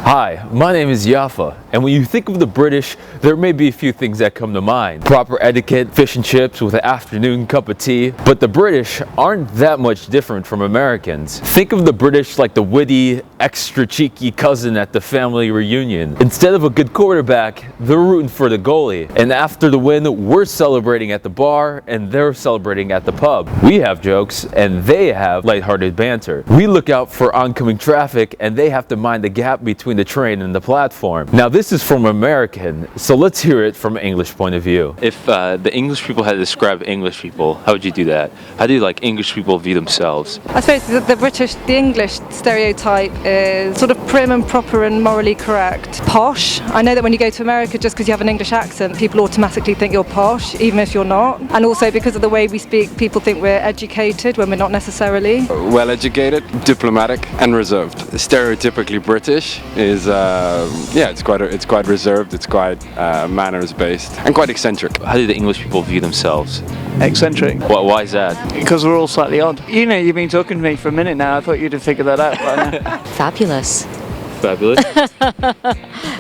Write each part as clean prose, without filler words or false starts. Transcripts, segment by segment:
Hi, my name is Yafa, and when you think of the British, there may be a few things that come to mind. Proper etiquette, fish and chips with an afternoon cup of tea, but the British aren't that much different from Americans. Think of the British like the witty, extra cheeky cousin at the family reunion. Instead of a good quarterback, they're rooting for the goalie, and after the win, we're celebrating at the bar, and they're celebrating at the pub. We have jokes, and they have lighthearted banter. We look out for oncoming traffic, and they have to mind the gap between the train and the platform. Now this is from American, so let's hear it from an English point of view. If the English people had to describe English people, how would you do that? How do English people view themselves? I suppose the English stereotype is sort of prim and proper and morally correct. Posh. I know that when you go to America, just because you have an English accent, people automatically think you're posh, even if you're not. And also because of the way we speak, people think we're educated when we're not necessarily. Well educated, diplomatic and reserved. Stereotypically British is it's quite reserved, it's quite manners based and quite eccentric. How do the English people view themselves? Eccentric. Why is that? Because we're all slightly odd. You know, you've been talking to me for a minute now. I thought you'd have figured that out by now. Fabulous. Fabulous.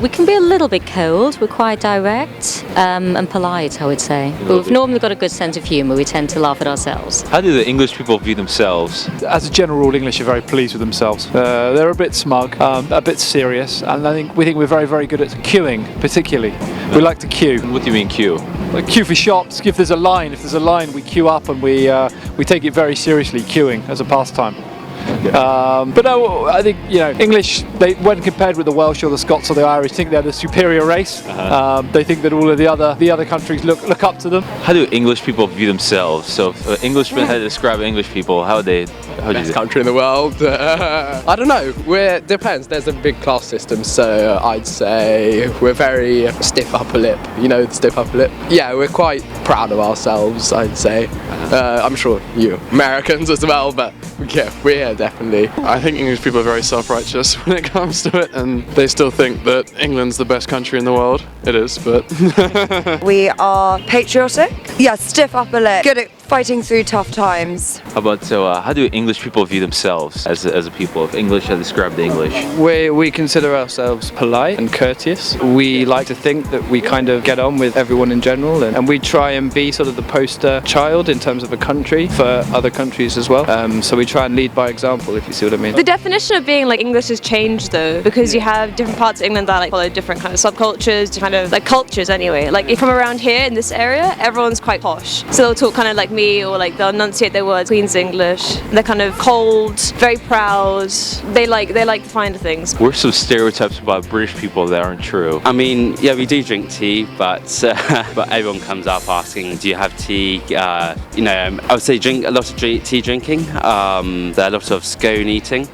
We can be a little bit cold. We're quite direct and polite, I would say. But we've normally got a good sense of humour. We tend to laugh at ourselves. How do the English people view themselves? As a general rule, English are very pleased with themselves. They're a bit smug, a bit serious, and we think we're very, very good at queuing, particularly. We like to queue. What do you mean queue? Like queue for shops. If there's a line, we queue up and we take it very seriously, queuing as a pastime. But no, I think English. When compared with the Welsh or the Scots or the Irish, think they're the superior race. They think that all of the other countries look up to them. How do English people view themselves? So, if Englishmen had to describe English people, how would you Best country in the world. I don't know. Depends. There's a big class system, so I'd say we're very stiff upper lip. You know, the stiff upper lip. Yeah, we're quite proud of ourselves. I'd say. I'm sure you Americans as well, but yeah, we're definitely. I think English people are very self-righteous when it comes to it, and they still think that England's the best country in the world. It is, but we are patriotic. Yeah, stiff upper lip. Good at fighting through tough times. How do English people view themselves as a people? If English had described the English, We consider ourselves polite and courteous. We like to think that we kind of get on with everyone in general, and we try and be sort of the poster child in terms of a country for other countries as well. So we try and lead by example, if you see what I mean. The definition of being English has changed though, because you have different parts of England that follow different kind of subcultures, kind of cultures anyway. If I'm around here in this area, everyone's quite posh. So they'll talk kind of like me, or they'll enunciate their words, Queen's English. They're kind of cold, very proud. They like the finer things. What are some stereotypes about British people that aren't true? I mean, yeah, we do drink tea, but everyone comes up asking, do you have tea? I would say drink a lot of tea drinking. There are a lot of scone eating,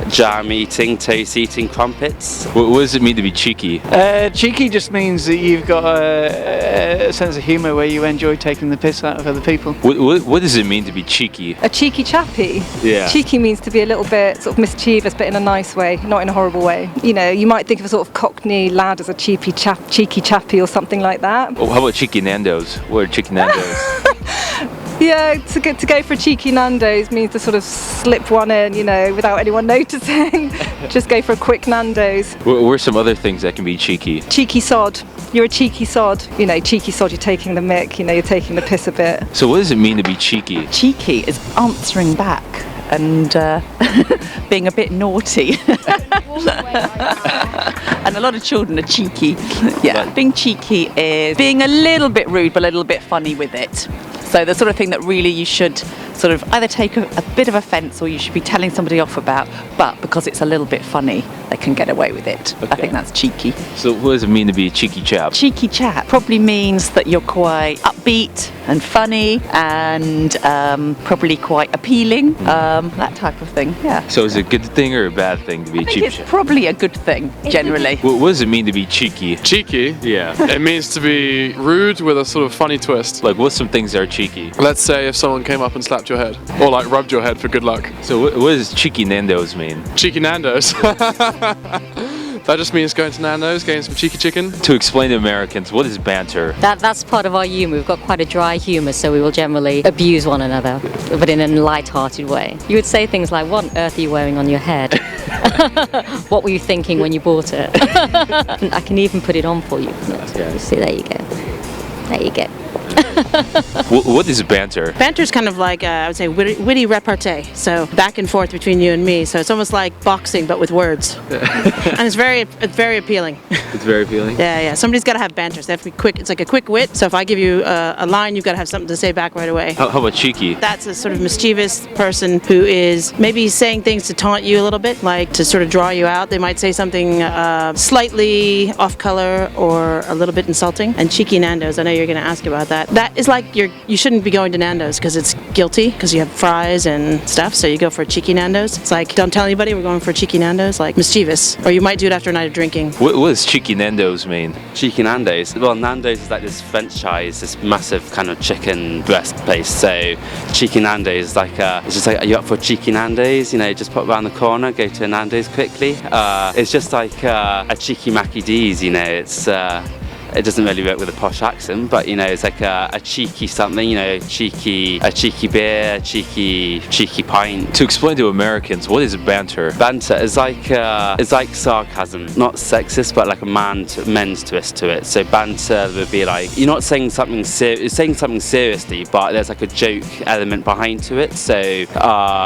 jam eating, toast eating, crumpets. What does it mean to be cheeky? Cheeky just means that you've got a sense of humour where you enjoy taking the piss out of other people. What does it mean to be cheeky? A cheeky chappy. Yeah. Cheeky means to be a little bit sort of mischievous, but in a nice way, not in a horrible way. You might think of a sort of Cockney lad as a cheeky chappy or something like that. How about cheeky Nandos? What are cheeky Nandos? Yeah, to go for a cheeky Nandos means to sort of slip one in, without anyone noticing. Just go for a quick Nandos. What are some other things that can be cheeky? Cheeky sod. You're a cheeky sod. Cheeky sod, you're taking the mick, you're taking the piss a bit. So what does it mean to be cheeky? Cheeky is answering back and being a bit naughty. And a lot of children are cheeky. Yeah, being cheeky is being a little bit rude but a little bit funny with it. So the sort of thing that really you should sort of either take a bit of offence or you should be telling somebody off about, but because it's a little bit funny, they can get away with it. Okay. I think that's cheeky. So what does it mean to be a cheeky chap? Cheeky chap probably means that you're quite upbeat and funny and probably quite appealing, that type of thing, yeah. So is it a good thing or a bad thing to be a cheeky chap? It's probably a good thing, generally. What does it mean to be cheeky? Cheeky? Yeah. It means to be rude with a sort of funny twist. What's some things that are cheeky? Let's say if someone came up and slapped your head, or rubbed your head for good luck. So what does cheeky Nandos mean? Cheeky Nandos? That just means going to Nandos, getting some cheeky chicken. To explain to Americans, what is banter? That's part of our humour. We've got quite a dry humour, so we will generally abuse one another, but in a light-hearted way. You would say things like, "What on earth are you wearing on your head? What were you thinking when you bought it?" I can even put it on for you. Okay. See, there you go. There you go. What is banter? Banter is kind of like, I would say, witty repartee. So back and forth between you and me. So it's almost like boxing, but with words. And it's very appealing. It's very appealing? Yeah. Somebody's got to have banter. So they have to be quick. It's like a quick wit. So if I give you a line, you've got to have something to say back right away. How about cheeky? That's a sort of mischievous person who is maybe saying things to taunt you a little bit, like to sort of draw you out. They might say something slightly off color or a little bit insulting. And cheeky Nandos, I know you're going to ask about that. That is like you shouldn't be going to Nandos because it's guilty because you have fries and stuff. So you go for a cheeky Nandos. It's like, don't tell anybody we're going for a cheeky Nandos. Like mischievous, or you might do it after a night of drinking. What does cheeky Nandos mean? Cheeky Nandos. Well, Nandos is like this franchise, this massive kind of chicken breast place. So cheeky Nandos is like it's just like, are you up for cheeky Nandos? You know, just pop around the corner, go to a Nandos quickly. It's just like a cheeky Mackie D's. You know, it's. It doesn't really work with a posh accent, but you know, it's like a cheeky something, you know, a cheeky beer, a cheeky pint. To explain to Americans, what is banter? Banter is like sarcasm, not sexist, but like a men's twist to it. So banter would be like, you're not saying something saying something seriously, but there's like a joke element behind to it. So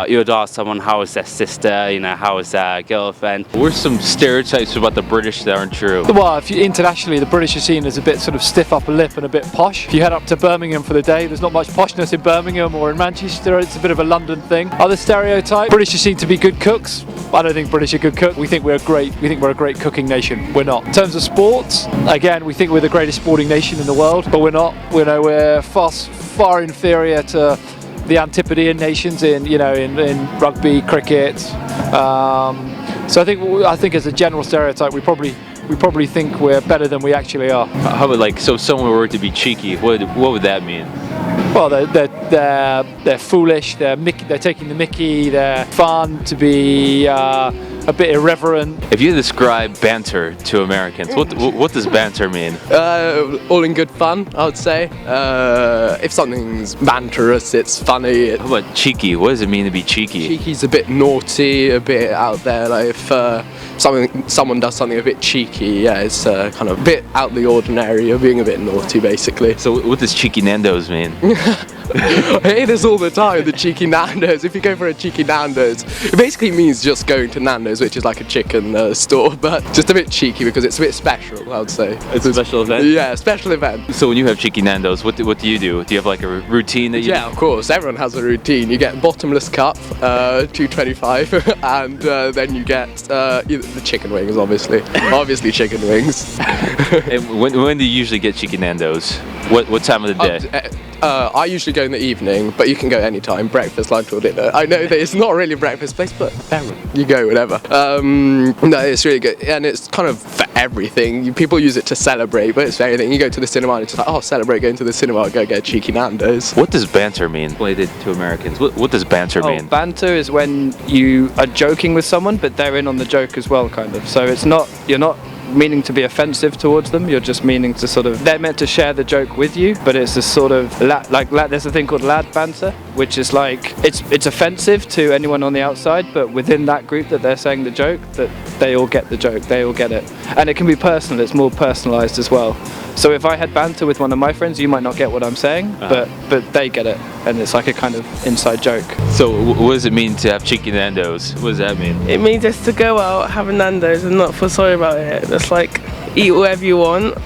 you would ask someone, how is their sister, you know, how is their girlfriend. What are some stereotypes about the British that aren't true? Well, if you, internationally, the British are seen as a bit sort of stiff upper lip and a bit posh. If you head up to Birmingham for the day, there's not much poshness in Birmingham or in Manchester. It's a bit of a London thing. Other stereotype: British are seen to be good cooks. I don't think British are good cooks. We think we're a great cooking nation. We're not. In terms of sports, again, we think we're the greatest sporting nation in the world, but we're not. We're far inferior to the Antipodean nations in rugby, cricket. So I think as a general stereotype, we probably think we're better than we actually are. How about like, so if someone were to be cheeky, what would that mean? Well, they're foolish. They're taking the mickey. They're fun to be. A bit irreverent. If you describe banter to Americans, what does banter mean? All in good fun, I would say. If something's banterous, it's funny. How about cheeky? What does it mean to be cheeky? Cheeky's a bit naughty, a bit out there. Like if someone does something a bit cheeky, yeah, it's kind of a bit out of the ordinary. You're being a bit naughty, basically. So what does cheeky Nandos mean? I hear this all the time, the cheeky Nandos. If you go for a cheeky Nandos, it basically means just going to Nandos, which is like a chicken store, but just a bit cheeky because it's a bit special, I would say. It's a special event? Yeah, special event. So when you have cheeky Nandos, what do you do? Do you have like a routine that you do? Yeah, of course. Everyone has a routine. You get a bottomless cup, $2.25, and then you get the chicken wings, obviously. Obviously chicken wings. And when do you usually get cheeky Nandos? What time of the day? I usually go in the evening, but you can go anytime, breakfast, lunch or dinner. I know that it's not really a breakfast place, but you go whenever. No, it's really good, and it's kind of for everything. People use it to celebrate, but it's for everything. You go to the cinema and it's just like, oh, celebrate going to the cinema, go get cheeky Nandos. What does banter mean? Explain it to Americans. What does banter mean? Banter is when you are joking with someone, but they're in on the joke as well, kind of. So you're not meaning to be offensive towards them, you're just meaning to they're meant to share the joke with you, but it's a sort of there's a thing called lad banter, which is like it's offensive to anyone on the outside, but within that group that they're saying the joke, that they all get the joke, they all get it, and it can be personal, it's more personalized as well. So if I had banter with one of my friends, you might not get what I'm saying, but they get it, and it's like a kind of inside joke. So what does it mean to have cheeky Nandos? What does that mean? It means just to go out, have a Nandos and not feel sorry about it. Just like eat whatever you want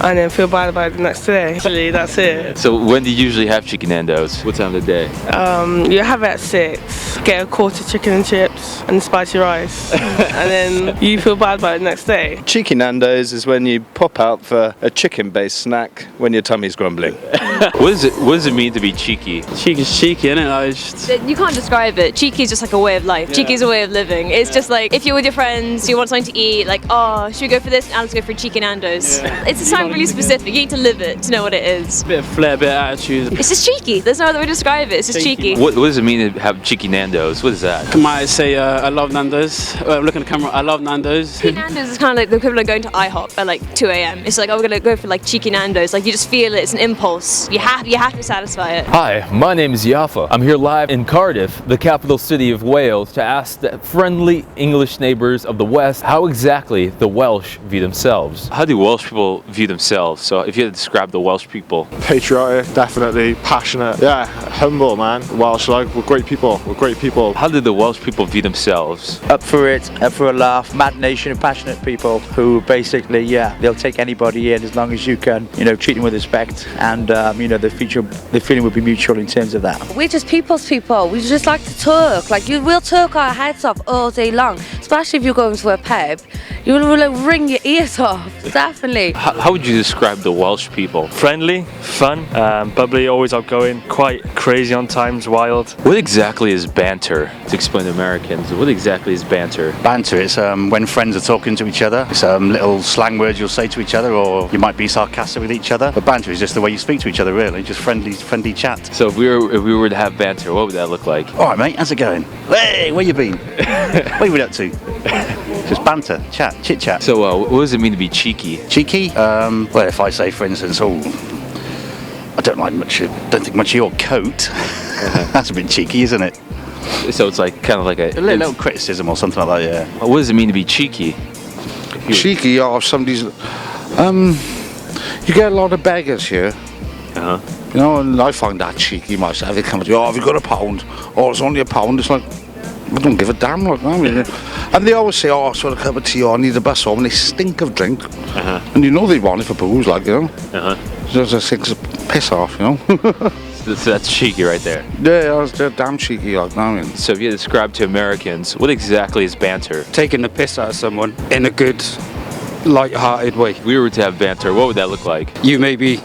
and then feel bad about it the next day. Actually, that's it. So when do you usually have cheeky Nandos? What time of the day? You have it at 6. Get a quarter chicken and chips and spicy rice, and then you feel bad about it the next day. Cheeky Nandos is when you pop out for a chicken-based snack when your tummy's grumbling. What does it mean to be cheeky? Cheeky's cheeky, isn't it? You can't describe it. Cheeky is just like a way of life. Yeah. Cheeky is a way of living. It's just like if you're with your friends, you want something to eat, like, oh, should we go for this? And let's go for cheeky Nandos. Yeah. It's something really specific. You need to live it to know what it is. Bit of flair, bit of attitude. It's just cheeky. There's no other way to describe it. It's just cheeky. What does it mean to have cheeky Nandos? What is that? I might say I love Nandos. I'm looking at the camera. I love Nandos. Cheeky Nandos is kind of like the equivalent of going to IHOP at like 2 a.m. It's like, oh, we're gonna go for like cheeky Nandos. Like you just feel it. It's an impulse. You have to satisfy it. Hi, my name is Jaffa. I'm here live in Cardiff, the capital city of Wales, to ask the friendly English neighbors of the West how exactly the Welsh view themselves. How do Welsh people view themselves? So if you had to describe the Welsh people. Patriotic, definitely. Passionate. Yeah, humble, man. Welsh, like, we're great people. We're great people. How do the Welsh people view themselves? Up for it, up for a laugh. Mad nation of passionate people who basically, yeah, they'll take anybody in as long as you can, you know, treat them with respect, and you know, the feeling would be mutual in terms of that. We're just people's people. We just like to talk. Like, we'll talk our heads off all day long. Especially if you're going to a pub, you will like, ring your ears off. Definitely. How would you describe the Welsh people? Friendly, fun, bubbly, always outgoing, quite crazy on times, wild. What exactly is banter? To explain to Americans, what exactly is banter? Banter is when friends are talking to each other. It's little slang words you'll say to each other, or you might be sarcastic with each other. But banter is just the way you speak to each other, really. Just friendly chat. So if we were to have banter, what would that look like? All right, mate. How's it going? Hey, where you been? What you been up to? Just banter, chat, chit chat. So what does it mean to be cheeky? Cheeky? Well, if I say, for instance, oh, I don't think much of your coat. That's a bit cheeky, isn't it? So it's like kind of like a little criticism or something like that, yeah. What does it mean to be cheeky? Cheeky, or somebody's. You get a lot of beggars here. You know, and I find that cheeky myself. They come to you, oh, have you got a pound? Oh, it's only a pound. It's like, I don't give a damn. Like, I mean, and they always say, oh, I sort of cup of tea, or I need a bus home, and they stink of drink. And you know they want it for booze, like, you know. Just things piss off, you know. So that's cheeky right there. Yeah, they're damn cheeky, like, I mean. So if you describe to Americans, what exactly is banter? Taking the piss out of someone in a good, light-hearted way. If we were to have banter, what would that look like? You maybe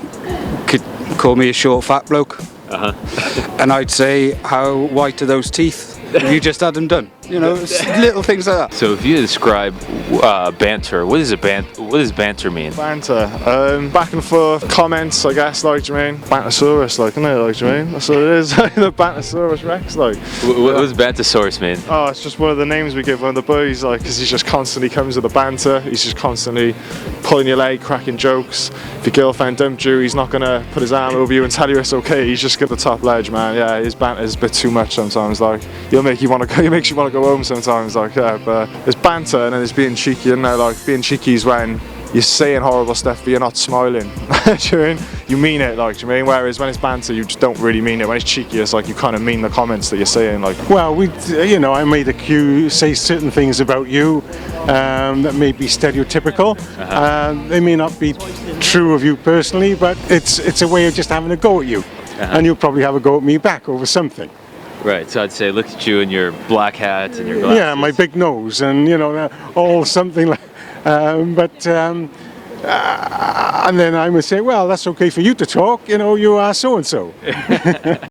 could call me a short, fat bloke. And I'd say, how white are those teeth? You just had them done. You know, little things like that. So if you describe banter, what does banter mean? Banter, back and forth comments, I guess, like, do you mean? Bantosaurus, like, isn't it, like, do you mean? That's what it is, the Bantosaurus Rex, like. What does Bantosaurus mean? Oh, it's just one of the names we give one of the boys, like, because he just constantly comes with the banter. He's just constantly pulling your leg, cracking jokes. If your girlfriend dumped you, he's not gonna put his arm over you and tell you it's okay. He's just got the top ledge, man. Yeah, his banter's a bit too much sometimes, like. He makes you want to go home sometimes, like, yeah, but there's banter and then there's being cheeky, isn't there? Like, being cheeky is when you're saying horrible stuff but you're not smiling. Do you mean? You mean it, like, do you mean? Whereas when it's banter, you just don't really mean it. When it's cheeky, it's like you kind of mean the comments that you're saying, like. Well, you know, I made a cue say certain things about you that may be stereotypical. They may not be true of you personally, but it's a way of just having a go at you. And you'll probably have a go at me back over something. Right, so I'd say look at you in your black hat and your glasses. Yeah, my big nose and, you know, all something like, and then I would say, well, that's okay for you to talk, you know, you are so-and-so.